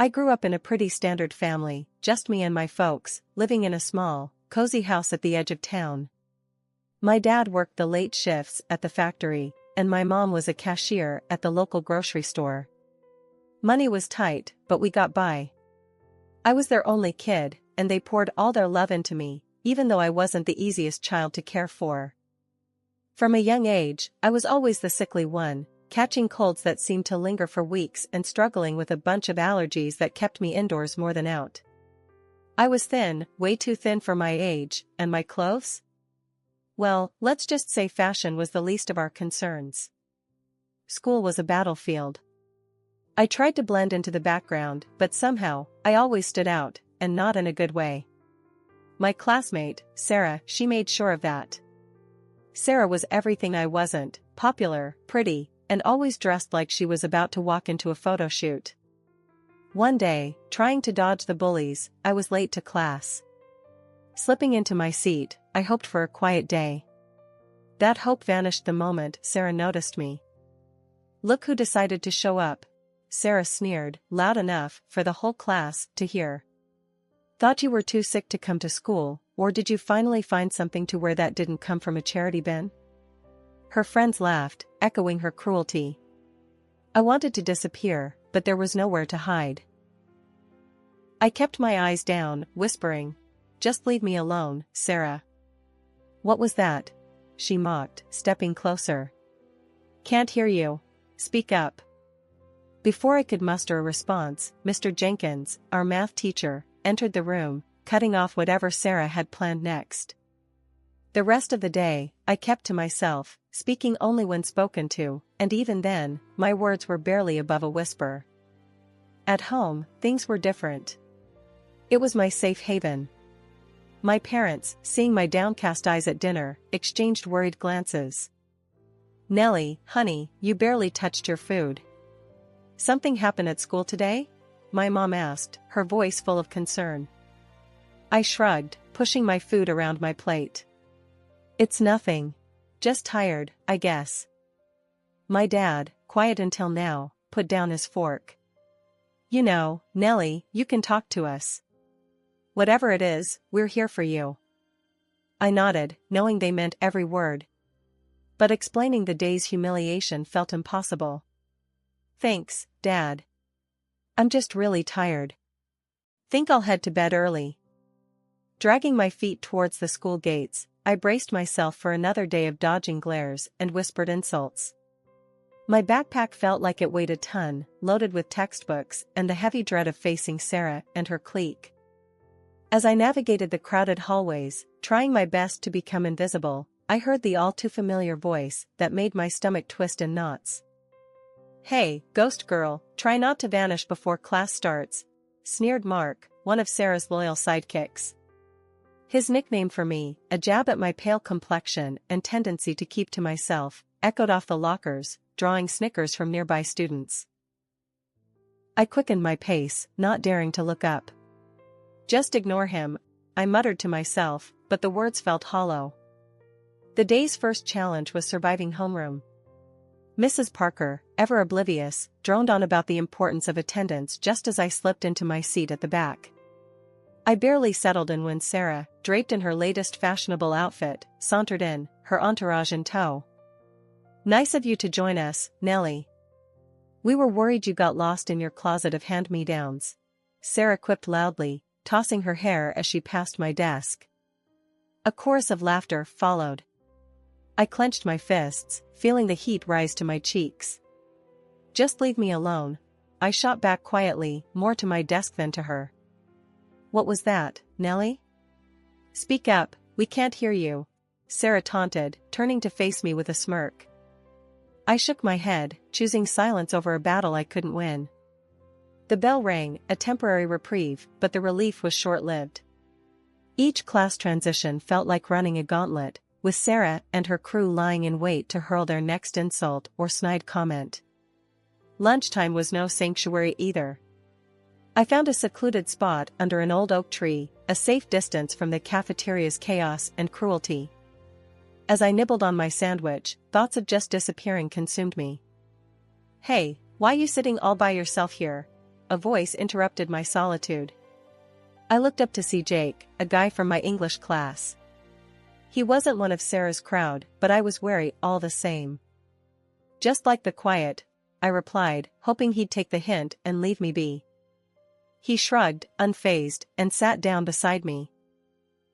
I grew up in a pretty standard family, just me and my folks, living in a small, cozy house at the edge of town. My dad worked the late shifts at the factory, and my mom was a cashier at the local grocery store. Money was tight, but we got by. I was their only kid, and they poured all their love into me, even though I wasn't the easiest child to care for. From a young age, I was always the sickly one, catching colds that seemed to linger for weeks and struggling with a bunch of allergies that kept me indoors more than out. I was thin, way too thin for my age, and my clothes? Well, let's just say fashion was the least of our concerns. School was a battlefield. I tried to blend into the background, but somehow, I always stood out, and not in a good way. My classmate, Sarah, she made sure of that. Sarah was everything I wasn't: popular, pretty, and always dressed like she was about to walk into a photo shoot. One day, trying to dodge the bullies, I was late to class. Slipping into my seat, I hoped for a quiet day. That hope vanished the moment Sarah noticed me. "Look who decided to show up," Sarah sneered, loud enough for the whole class to hear. "Thought you were too sick to come to school, or did you finally find something to wear that didn't come from a charity bin?" Her friends laughed, echoing her cruelty. I wanted to disappear, but there was nowhere to hide. I kept my eyes down, whispering, "Just leave me alone, Sarah." "What was that?" she mocked, stepping closer. "Can't hear you. Speak up." Before I could muster a response, Mr. Jenkins, our math teacher, entered the room, cutting off whatever Sarah had planned next. The rest of the day, I kept to myself, speaking only when spoken to, and even then, my words were barely above a whisper. At home, things were different. It was my safe haven. My parents, seeing my downcast eyes at dinner, exchanged worried glances. "Nellie, honey, you barely touched your food." "Something happened at school today?" my mom asked, her voice full of concern. I shrugged, pushing my food around my plate. "It's nothing. Just tired, I guess." My dad, quiet until now, put down his fork. "You know, Nellie, you can talk to us. Whatever it is, we're here for you." I nodded, knowing they meant every word. But explaining the day's humiliation felt impossible. "Thanks, Dad. I'm just really tired. Think I'll head to bed early." Dragging my feet towards the school gates, I braced myself for another day of dodging glares and whispered insults. My backpack felt like it weighed a ton, loaded with textbooks and the heavy dread of facing Sarah and her clique. As I navigated the crowded hallways, trying my best to become invisible, I heard the all-too-familiar voice that made my stomach twist in knots. "Hey, ghost girl, try not to vanish before class starts," sneered Mark, one of Sarah's loyal sidekicks. His nickname for me, a jab at my pale complexion and tendency to keep to myself, echoed off the lockers, drawing snickers from nearby students. I quickened my pace, not daring to look up. "Just ignore him," I muttered to myself, but the words felt hollow. The day's first challenge was surviving homeroom. Mrs. Parker, ever oblivious, droned on about the importance of attendance just as I slipped into my seat at the back. I barely settled in when Sarah, draped in her latest fashionable outfit, sauntered in, her entourage in tow. "Nice of you to join us, Nellie. We were worried you got lost in your closet of hand-me-downs," Sarah quipped loudly, tossing her hair as she passed my desk. A chorus of laughter followed. I clenched my fists, feeling the heat rise to my cheeks. "Just leave me alone," I shot back quietly, more to my desk than to her. "What was that, Nellie?" "Speak up, we can't hear you," Sarah taunted, turning to face me with a smirk. I shook my head, choosing silence over a battle I couldn't win. The bell rang, a temporary reprieve, but the relief was short-lived. Each class transition felt like running a gauntlet, with Sarah and her crew lying in wait to hurl their next insult or snide comment. Lunchtime was no sanctuary either. I found a secluded spot under an old oak tree, a safe distance from the cafeteria's chaos and cruelty. As I nibbled on my sandwich, thoughts of just disappearing consumed me. "Hey, why you sitting all by yourself here?" a voice interrupted my solitude. I looked up to see Jake, a guy from my English class. He wasn't one of Sarah's crowd, but I was wary all the same. "Just like the quiet," I replied, hoping he'd take the hint and leave me be. He shrugged, unfazed, and sat down beside me.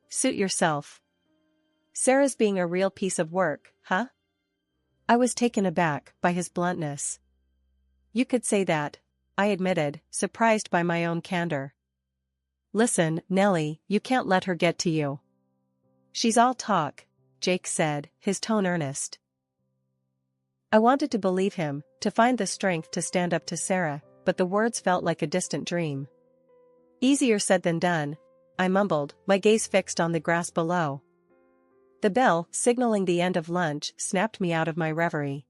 "Suit yourself. Sarah's being a real piece of work, huh?" I was taken aback by his bluntness. "You could say that," I admitted, surprised by my own candor. "Listen, Nellie, you can't let her get to you." "She's all talk," Jake said, his tone earnest. I wanted to believe him, to find the strength to stand up to Sarah, but the words felt like a distant dream. "Easier said than done," I mumbled, my gaze fixed on the grass below. The bell, signaling the end of lunch, snapped me out of my reverie.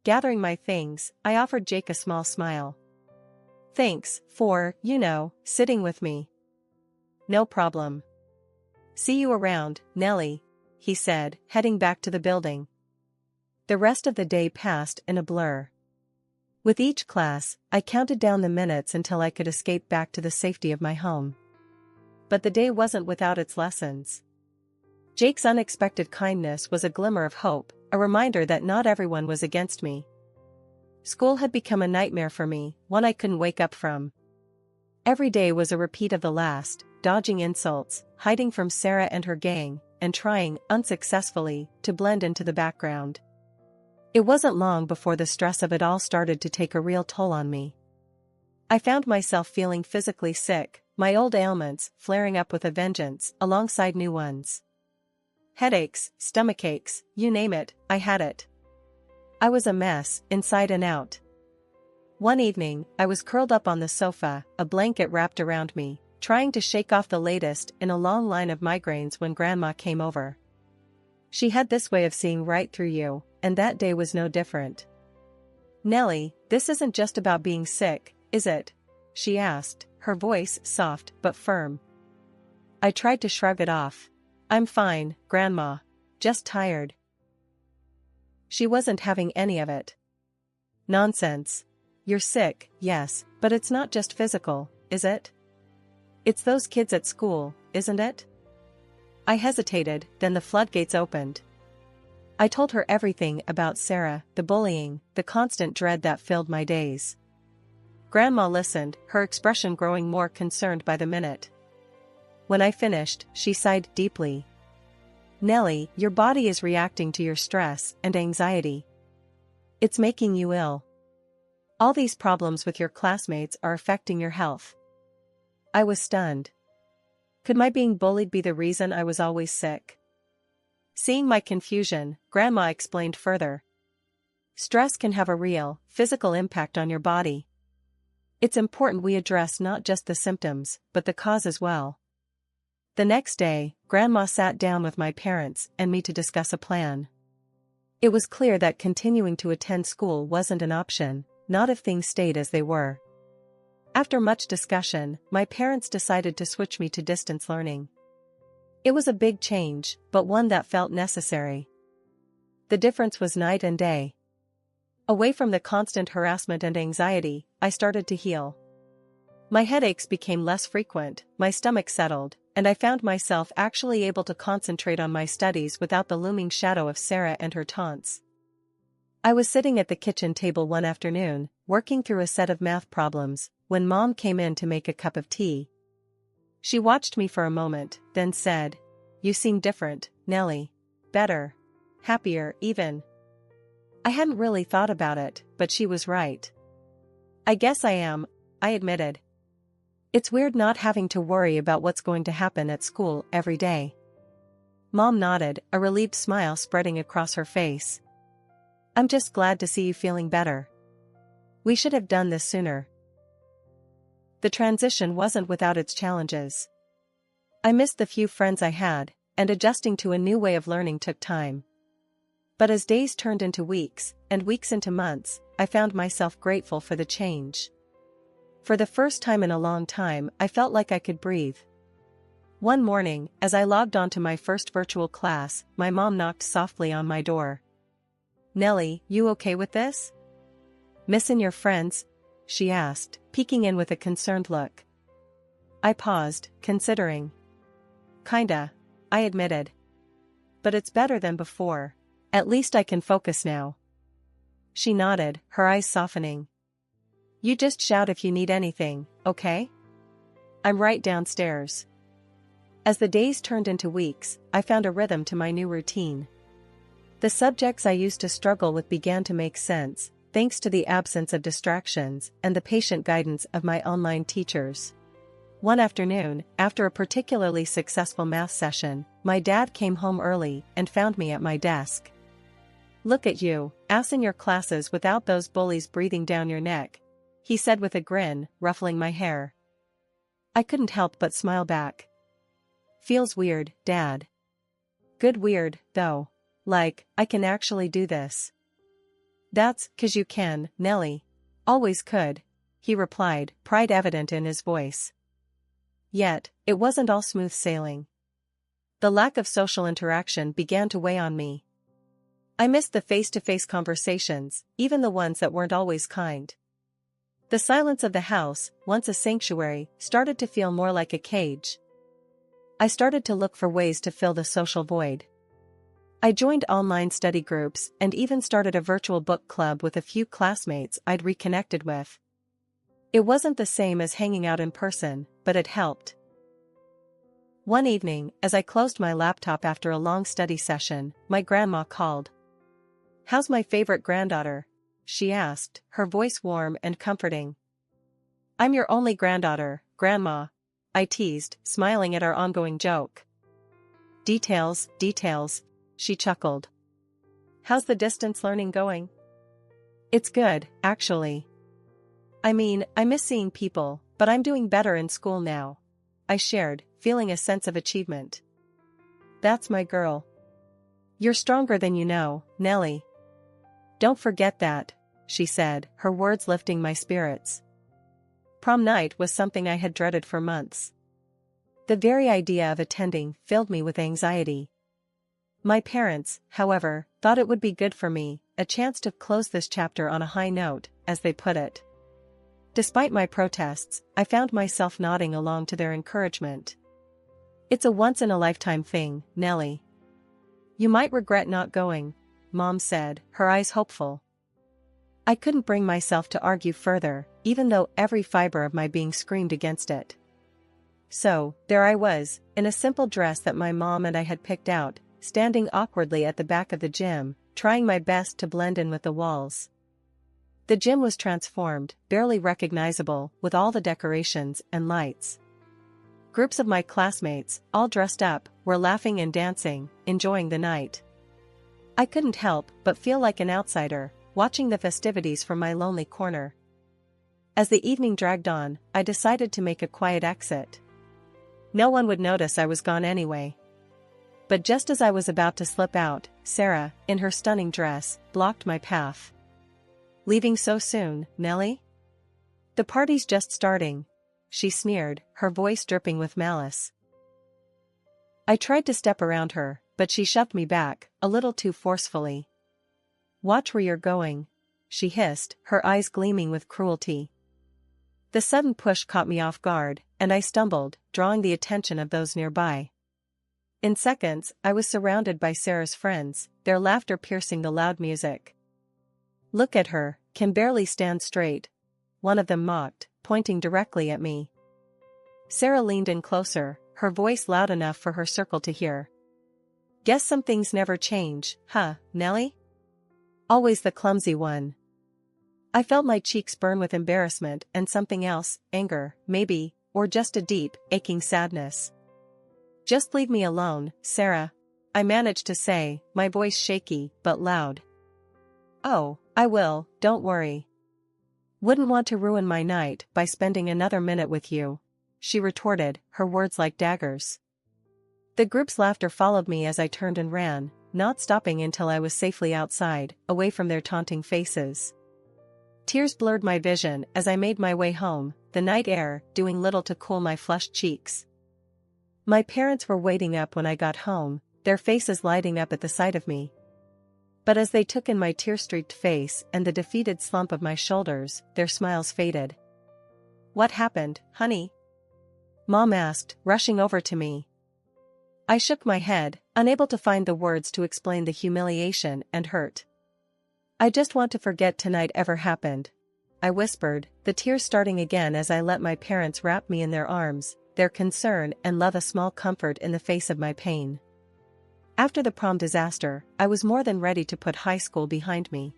Gathering my things, I offered Jake a small smile. "Thanks for, sitting with me." "No problem. See you around, Nellie," he said, heading back to the building. The rest of the day passed in a blur. With each class, I counted down the minutes until I could escape back to the safety of my home. But the day wasn't without its lessons. Jake's unexpected kindness was a glimmer of hope, a reminder that not everyone was against me. School had become a nightmare for me, one I couldn't wake up from. Every day was a repeat of the last, dodging insults, hiding from Sarah and her gang, and trying, unsuccessfully, to blend into the background. It wasn't long before the stress of it all started to take a real toll on me. I found myself feeling physically sick, my old ailments flaring up with a vengeance alongside new ones. Headaches, stomach aches, you name it, I had it. I was a mess, inside and out. One evening, I was curled up on the sofa, a blanket wrapped around me, trying to shake off the latest in a long line of migraines when Grandma came over. She had this way of seeing right through you, and that day was no different. "Nellie, this isn't just about being sick, is it?" she asked, her voice soft but firm. I tried to shrug it off. "I'm fine, Grandma. Just tired." She wasn't having any of it. "Nonsense. You're sick, yes, but it's not just physical, is it? It's those kids at school, isn't it?" I hesitated, then the floodgates opened. I told her everything about Sarah, the bullying, the constant dread that filled my days. Grandma listened, her expression growing more concerned by the minute. When I finished, she sighed deeply. "Nellie, your body is reacting to your stress and anxiety. It's making you ill. All these problems with your classmates are affecting your health." I was stunned. Could my being bullied be the reason I was always sick? Seeing my confusion, Grandma explained further. "Stress can have a real, physical impact on your body. It's important we address not just the symptoms, but the cause as well." The next day, Grandma sat down with my parents and me to discuss a plan. It was clear that continuing to attend school wasn't an option, not if things stayed as they were. After much discussion, my parents decided to switch me to distance learning. It was a big change, but one that felt necessary. The difference was night and day. Away from the constant harassment and anxiety, I started to heal. My headaches became less frequent, my stomach settled, and I found myself actually able to concentrate on my studies without the looming shadow of Sarah and her taunts. I was sitting at the kitchen table one afternoon, working through a set of math problems, when Mom came in to make a cup of tea. She watched me for a moment, then said, "You seem different, Nellie. Better. Happier, even." I hadn't really thought about it, but she was right. "I guess I am," I admitted. "It's weird not having to worry about what's going to happen at school every day." Mom nodded, a relieved smile spreading across her face. "I'm just glad to see you feeling better. We should have done this sooner." The transition wasn't without its challenges. I missed the few friends I had, and adjusting to a new way of learning took time. But as days turned into weeks, and weeks into months, I found myself grateful for the change. For the first time in a long time, I felt like I could breathe. One morning, as I logged onto my first virtual class, my mom knocked softly on my door. "Nellie, you okay with this? Missing your friends?" she asked, peeking in with a concerned look. I paused, considering. Kinda, I admitted. But it's better than before. At least I can focus now. She nodded, her eyes softening. You just shout if you need anything, okay? I'm right downstairs. As the days turned into weeks, I found a rhythm to my new routine. The subjects I used to struggle with began to make sense, thanks to the absence of distractions and the patient guidance of my online teachers. One afternoon, after a particularly successful math session, my dad came home early and found me at my desk. Look at you, assing your classes without those bullies breathing down your neck, he said with a grin, ruffling my hair. I couldn't help but smile back. Feels weird, Dad. Good weird, though. Like, I can actually do this. That's 'cause you can, Nellie. Always could, he replied, pride evident in his voice. Yet, it wasn't all smooth sailing. The lack of social interaction began to weigh on me. I missed the face-to-face conversations, even the ones that weren't always kind. The silence of the house, once a sanctuary, started to feel more like a cage. I started to look for ways to fill the social void. I joined online study groups and even started a virtual book club with a few classmates I'd reconnected with. It wasn't the same as hanging out in person, but it helped. One evening, as I closed my laptop after a long study session, my grandma called. How's my favorite granddaughter? She asked, her voice warm and comforting. I'm your only granddaughter, Grandma, I teased, smiling at our ongoing joke. Details, she chuckled. How's the distance learning going? It's good, actually. I mean, I miss seeing people, but I'm doing better in school now, I shared, feeling a sense of achievement. That's my girl. You're stronger than you know, Nellie. Don't forget that, she said, her words lifting my spirits. Prom night was something I had dreaded for months. The very idea of attending filled me with anxiety. My parents, however, thought it would be good for me, a chance to close this chapter on a high note, as they put it. Despite my protests, I found myself nodding along to their encouragement. It's a once-in-a-lifetime thing, Nellie. You might regret not going, Mom said, her eyes hopeful. I couldn't bring myself to argue further, even though every fiber of my being screamed against it. So, there I was, in a simple dress that my mom and I had picked out, standing awkwardly at the back of the gym, trying my best to blend in with the walls. The gym was transformed, barely recognizable, with all the decorations and lights. Groups of my classmates, all dressed up, were laughing and dancing, enjoying the night. I couldn't help but feel like an outsider, watching the festivities from my lonely corner. As the evening dragged on, I decided to make a quiet exit. No one would notice I was gone anyway. But just as I was about to slip out, Sarah, in her stunning dress, blocked my path. Leaving so soon, Nellie? The party's just starting, she sneered, her voice dripping with malice. I tried to step around her, but she shoved me back, a little too forcefully. Watch where you're going, she hissed, her eyes gleaming with cruelty. The sudden push caught me off guard, and I stumbled, drawing the attention of those nearby. In seconds, I was surrounded by Sarah's friends, their laughter piercing the loud music. Look at her, can barely stand straight, one of them mocked, pointing directly at me. Sarah leaned in closer, her voice loud enough for her circle to hear. Guess some things never change, huh, Nellie? Always the clumsy one. I felt my cheeks burn with embarrassment and something else, anger, maybe, or just a deep, aching sadness. Just leave me alone, Sarah, I managed to say, my voice shaky, but loud. Oh, I will, don't worry. Wouldn't want to ruin my night by spending another minute with you, she retorted, her words like daggers. The group's laughter followed me as I turned and ran, not stopping until I was safely outside, away from their taunting faces. Tears blurred my vision as I made my way home, the night air doing little to cool my flushed cheeks. My parents were waiting up when I got home, their faces lighting up at the sight of me. But as they took in my tear-streaked face and the defeated slump of my shoulders, their smiles faded. "What happened, honey?" Mom asked, rushing over to me. I shook my head, unable to find the words to explain the humiliation and hurt. "I just want to forget tonight ever happened," I whispered, the tears starting again as I let my parents wrap me in their arms, their concern and love a small comfort in the face of my pain. After the prom disaster, I was more than ready to put high school behind me.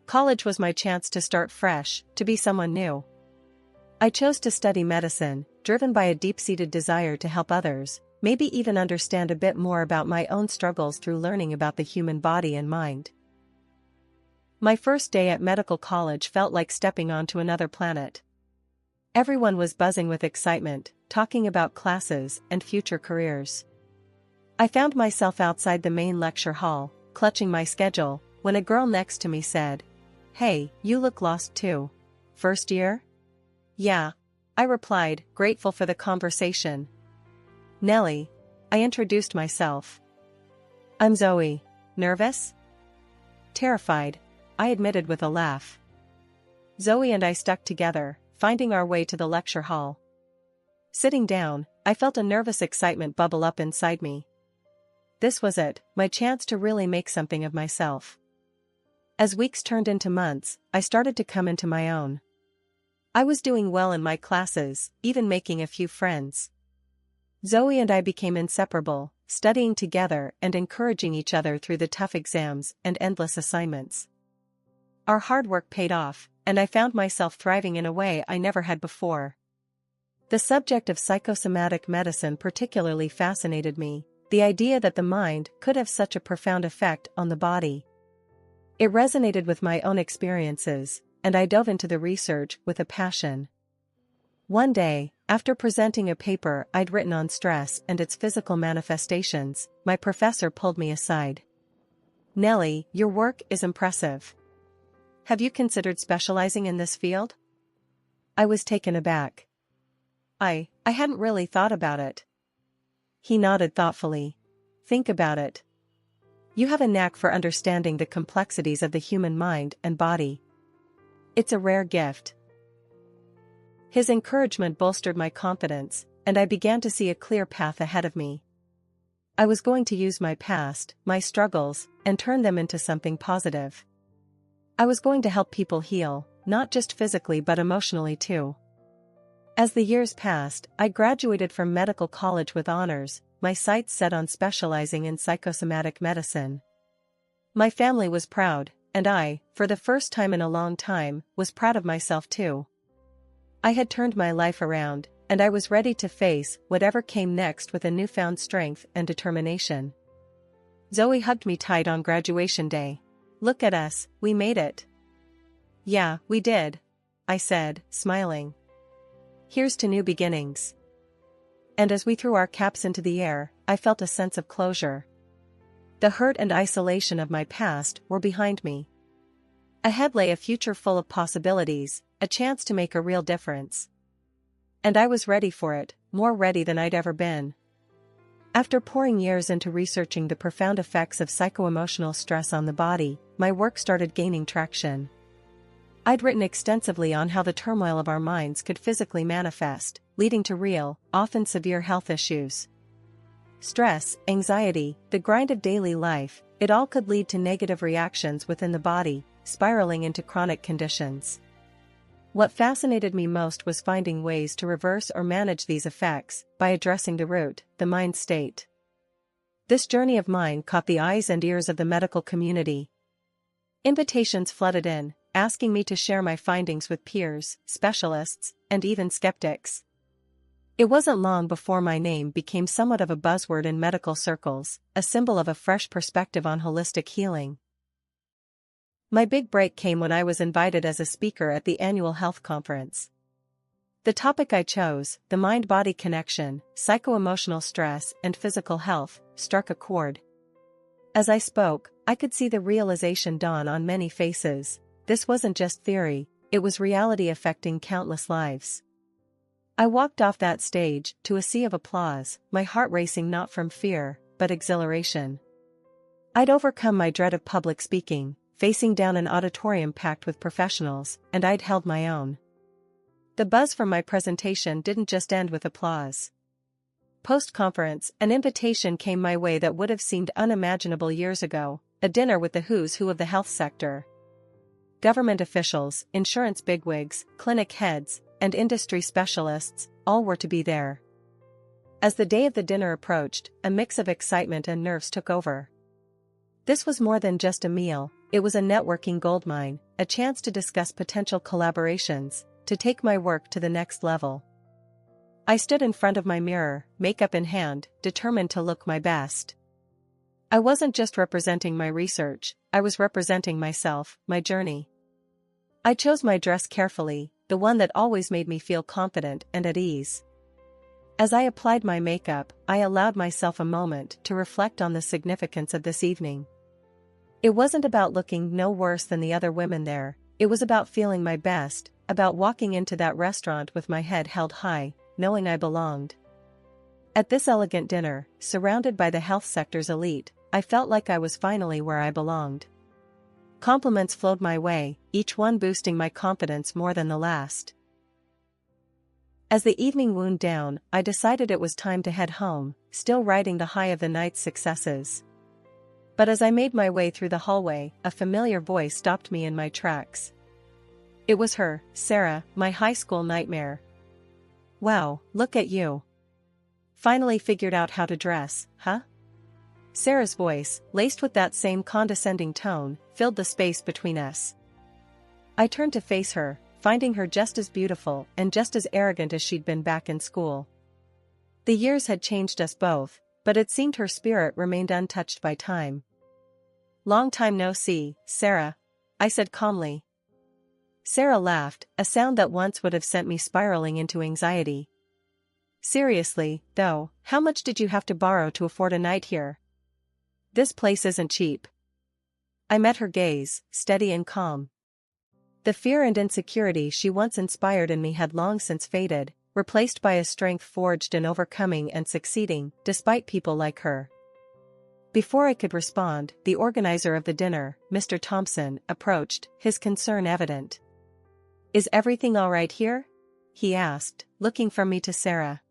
College was my chance to start fresh, to be someone new. I chose to study medicine, driven by a deep-seated desire to help others, maybe even understand a bit more about my own struggles through learning about the human body and mind. My first day at medical college felt like stepping onto another planet. Everyone was buzzing with excitement, talking about classes and future careers. I found myself outside the main lecture hall, clutching my schedule, when a girl next to me said, "Hey, you look lost too. First year?" "Yeah," I replied, grateful for the conversation. "Nellie," I introduced myself. "I'm Zoe. Nervous?" "Terrified," I admitted with a laugh. Zoe and I stuck together, finding our way to the lecture hall. Sitting down, I felt a nervous excitement bubble up inside me. This was it, my chance to really make something of myself. As weeks turned into months, I started to come into my own. I was doing well in my classes, even making a few friends. Zoe and I became inseparable, studying together and encouraging each other through the tough exams and endless assignments. Our hard work paid off, and I found myself thriving in a way I never had before. The subject of psychosomatic medicine particularly fascinated me, the idea that the mind could have such a profound effect on the body. It resonated with my own experiences, and I dove into the research with a passion. One day, after presenting a paper I'd written on stress and its physical manifestations, my professor pulled me aside. "Nellie, your work is impressive. Have you considered specializing in this field?" I was taken aback. I hadn't really thought about it. He nodded thoughtfully. "Think about it. You have a knack for understanding the complexities of the human mind and body. It's a rare gift." His encouragement bolstered my confidence, and I began to see a clear path ahead of me. I was going to use my past, my struggles, and turn them into something positive. I was going to help people heal, not just physically but emotionally too. As the years passed, I graduated from medical college with honors, my sights set on specializing in psychosomatic medicine. My family was proud, and I, for the first time in a long time, was proud of myself too. I had turned my life around, and I was ready to face whatever came next with a newfound strength and determination. Zoe hugged me tight on graduation day. "Look at us, we made it." "Yeah, we did," I said, smiling. "Here's to new beginnings." And as we threw our caps into the air, I felt a sense of closure. The hurt and isolation of my past were behind me. Ahead lay a future full of possibilities, a chance to make a real difference. And I was ready for it, more ready than I'd ever been. After pouring years into researching the profound effects of psycho-emotional stress on the body, my work started gaining traction. I'd written extensively on how the turmoil of our minds could physically manifest, leading to real, often severe health issues. Stress, anxiety, the grind of daily life, it all could lead to negative reactions within the body, spiraling into chronic conditions. What fascinated me most was finding ways to reverse or manage these effects, by addressing the root, the mind state. This journey of mine caught the eyes and ears of the medical community. Invitations flooded in, asking me to share my findings with peers, specialists, and even skeptics. It wasn't long before my name became somewhat of a buzzword in medical circles, a symbol of a fresh perspective on holistic healing. My big break came when I was invited as a speaker at the annual health conference. The topic I chose, the mind-body connection, psycho-emotional stress and physical health, struck a chord. As I spoke, I could see the realization dawn on many faces. This wasn't just theory, it was reality affecting countless lives. I walked off that stage to a sea of applause, my heart racing not from fear, but exhilaration. I'd overcome my dread of public speaking, facing down an auditorium packed with professionals, and I'd held my own. The buzz from my presentation didn't just end with applause. Post-conference, an invitation came my way that would have seemed unimaginable years ago, a dinner with the who's who of the health sector. Government officials, insurance bigwigs, clinic heads, and industry specialists, all were to be there. As the day of the dinner approached, a mix of excitement and nerves took over. This was more than just a meal, it was a networking goldmine, a chance to discuss potential collaborations, to take my work to the next level. I stood in front of my mirror, makeup in hand, determined to look my best. I wasn't just representing my research, I was representing myself, my journey. I chose my dress carefully, the one that always made me feel confident and at ease. As I applied my makeup, I allowed myself a moment to reflect on the significance of this evening. It wasn't about looking no worse than the other women there, it was about feeling my best, about walking into that restaurant with my head held high, knowing I belonged. At this elegant dinner, surrounded by the health sector's elite, I felt like I was finally where I belonged. Compliments flowed my way, each one boosting my confidence more than the last. As the evening wound down, I decided it was time to head home, still riding the high of the night's successes. But as I made my way through the hallway, a familiar voice stopped me in my tracks. It was her, Sarah, my high school nightmare. "Wow, look at you. Finally figured out how to dress, huh?" Sarah's voice, laced with that same condescending tone, filled the space between us. I turned to face her, finding her just as beautiful and just as arrogant as she'd been back in school. The years had changed us both, but it seemed her spirit remained untouched by time. "Long time no see, Sarah," I said calmly. Sarah laughed, a sound that once would have sent me spiraling into anxiety. "Seriously, though, how much did you have to borrow to afford a night here? This place isn't cheap." I met her gaze, steady and calm. The fear and insecurity she once inspired in me had long since faded, replaced by a strength forged in overcoming and succeeding, despite people like her. Before I could respond, the organizer of the dinner, Mr. Thompson, approached, his concern evident. "Is everything all right here?" he asked, looking from me to Sarah.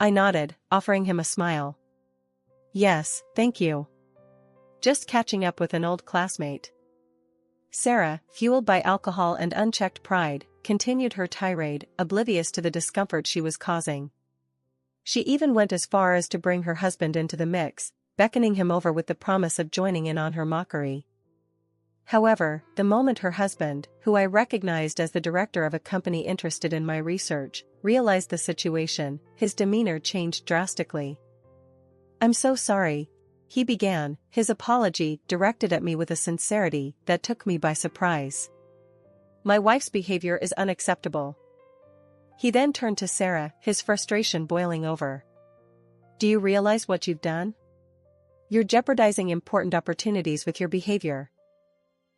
I nodded, offering him a smile. "Yes, thank you. Just catching up with an old classmate." Sarah, fueled by alcohol and unchecked pride, continued her tirade, oblivious to the discomfort she was causing. She even went as far as to bring her husband into the mix, beckoning him over with the promise of joining in on her mockery. However, the moment her husband, who I recognized as the director of a company interested in my research, realized the situation, his demeanor changed drastically. "I'm so sorry," he began, his apology directed at me with a sincerity that took me by surprise. "My wife's behavior is unacceptable." He then turned to Sarah, his frustration boiling over. "Do you realize what you've done? You're jeopardizing important opportunities with your behavior.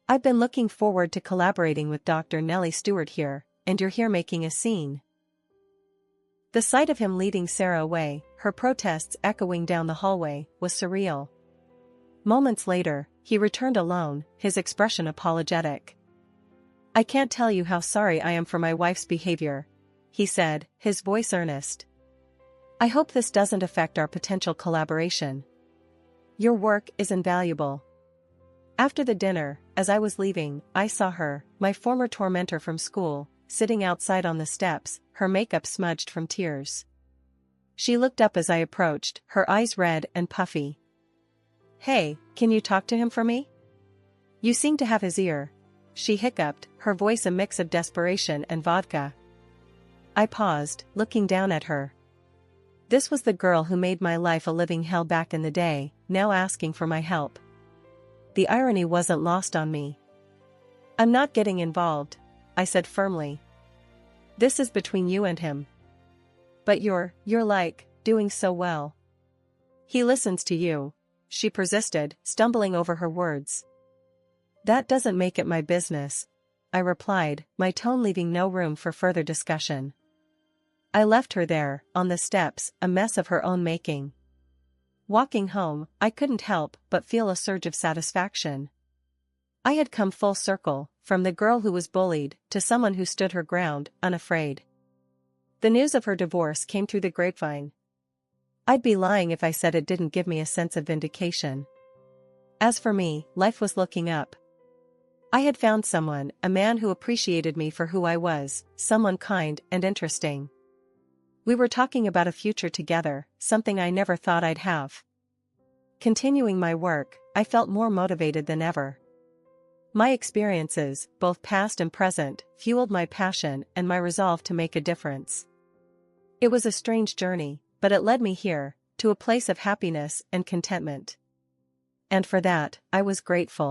I've been looking forward to collaborating with Dr. Nellie Stewart here, and you're here making a scene." The sight of him leading Sarah away, her protests echoing down the hallway, was surreal. Moments later, he returned alone, his expression apologetic. "I can't tell you how sorry I am for my wife's behavior," he said, his voice earnest. "I hope this doesn't affect our potential collaboration. Your work is invaluable." After the dinner, as I was leaving, I saw her, my former tormentor from school, sitting outside on the steps, her makeup smudged from tears. She looked up as I approached, her eyes red and puffy. "Hey, can you talk to him for me? You seem to have his ear," she hiccuped, her voice a mix of desperation and vodka. I paused, looking down at her. This was the girl who made my life a living hell back in the day, now asking for my help. The irony wasn't lost on me. "I'm not getting involved," I said firmly. "This is between you and him. But you're like, doing so well. He listens to you," she persisted, stumbling over her words. "That doesn't make it my business," I replied, my tone leaving no room for further discussion. I left her there, on the steps, a mess of her own making. Walking home, I couldn't help but feel a surge of satisfaction. I had come full circle, from the girl who was bullied to someone who stood her ground, unafraid. The news of her divorce came through the grapevine. I'd be lying if I said it didn't give me a sense of vindication. As for me, life was looking up. I had found someone, a man who appreciated me for who I was, someone kind and interesting. We were talking about a future together, something I never thought I'd have. Continuing my work, I felt more motivated than ever. My experiences, both past and present, fueled my passion and my resolve to make a difference. It was a strange journey, but it led me here, to a place of happiness and contentment. And for that, I was grateful.